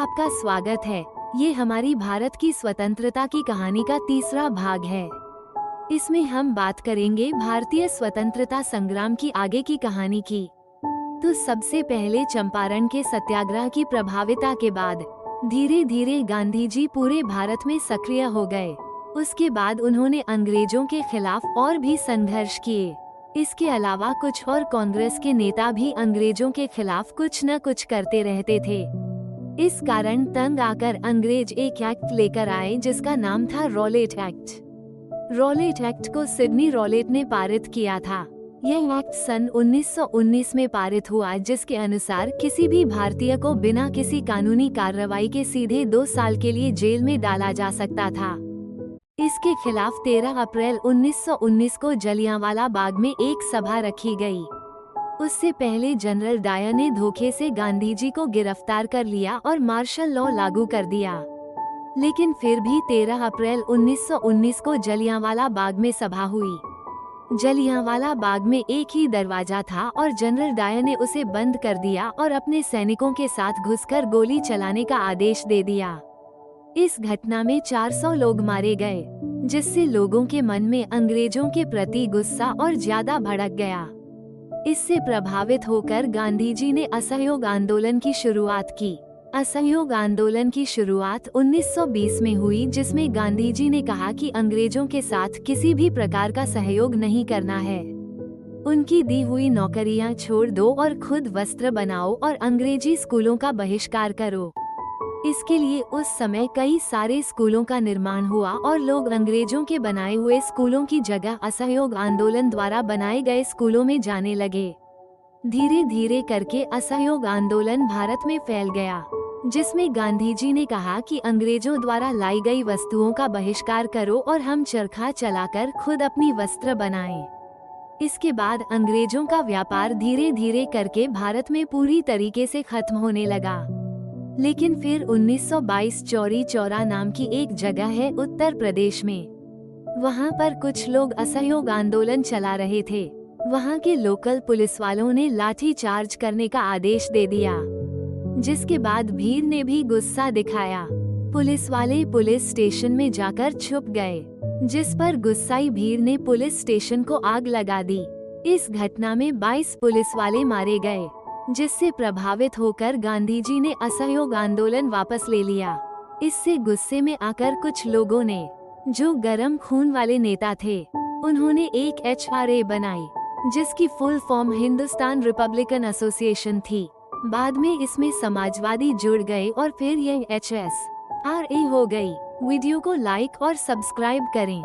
आपका स्वागत है। ये हमारी भारत की स्वतंत्रता की कहानी का तीसरा भाग है। इसमें हम बात करेंगे भारतीय स्वतंत्रता संग्राम की आगे की कहानी की। तो सबसे पहले चंपारण के सत्याग्रह की प्रभाविता के बाद धीरे धीरे गांधी जी पूरे भारत में सक्रिय हो गए। उसके बाद उन्होंने अंग्रेजों के खिलाफ और भी संघर्ष किए। इसके अलावा कुछ और कांग्रेस के नेता भी अंग्रेजों के खिलाफ कुछ न कुछ करते रहते थे। इस कारण तंग आकर अंग्रेज एक एक्ट लेकर आए जिसका नाम था रॉलेट एक्ट। रॉलेट एक्ट को सिडनी रॉलेट ने पारित किया था। यह एक्ट सन 1919 में पारित हुआ, जिसके अनुसार किसी भी भारतीय को बिना किसी कानूनी कार्रवाई के सीधे 2 साल के लिए जेल में डाला जा सकता था। इसके खिलाफ 13 अप्रैल 1919 को जलियांवाला बाग में एक सभा रखी गई। उससे पहले जनरल डायर ने धोखे से गांधी जी को गिरफ्तार कर लिया और मार्शल लॉ लागू कर दिया। लेकिन फिर भी 13 अप्रैल 1919 को जलियांवाला बाग में सभा हुई। जलियांवाला बाग में एक ही दरवाजा था और जनरल डायर ने उसे बंद कर दिया और अपने सैनिकों के साथ घुसकर गोली चलाने का आदेश दे दिया। इस घटना में 400 लोग मारे गए, जिससे लोगों के मन में अंग्रेजों के प्रति गुस्सा और ज्यादा भड़क गया। इससे प्रभावित होकर गांधी जी ने असहयोग आंदोलन की शुरुआत की। असहयोग आंदोलन की शुरुआत 1920 में हुई, जिसमें गांधी जी ने कहा कि अंग्रेजों के साथ किसी भी प्रकार का सहयोग नहीं करना है। उनकी दी हुई नौकरियां छोड़ दो और खुद वस्त्र बनाओ और अंग्रेजी स्कूलों का बहिष्कार करो। इसके लिए उस समय कई सारे स्कूलों का निर्माण हुआ और लोग अंग्रेजों के बनाए हुए स्कूलों की जगह असहयोग आंदोलन द्वारा बनाए गए स्कूलों में जाने लगे। धीरे धीरे करके असहयोग आंदोलन भारत में फैल गया, जिसमें गांधी जी ने कहा कि अंग्रेजों द्वारा लाई गई वस्तुओं का बहिष्कार करो और हम चरखा चलाकर खुद अपनी वस्त्र बनाएं। इसके बाद अंग्रेजों का व्यापार धीरे धीरे करके भारत में पूरी तरीके से खत्म होने लगा। लेकिन फिर 1922 चौरी चौरा नाम की एक जगह है उत्तर प्रदेश में। वहाँ पर कुछ लोग असहयोग आंदोलन चला रहे थे। वहाँ के लोकल पुलिस वालों ने लाठी चार्ज करने का आदेश दे दिया, जिसके बाद भीड़ ने भी गुस्सा दिखाया। पुलिस वाले पुलिस स्टेशन में जाकर छुप गए, जिस पर गुस्साई भीड़ ने पुलिस स्टेशन को आग लगा दी। इस घटना में 22 पुलिस वाले मारे गए, जिससे प्रभावित होकर गांधी जी ने असहयोग आंदोलन वापस ले लिया। इससे गुस्से में आकर कुछ लोगों ने, जो गरम खून वाले नेता थे, उन्होंने एक HRA बनाई, जिसकी full form Hindustan Republican association थी। बाद में इसमें समाजवादी जुड़ गए और फिर यह HSRA हो गई। वीडियो को लाइक और सब्सक्राइब करें।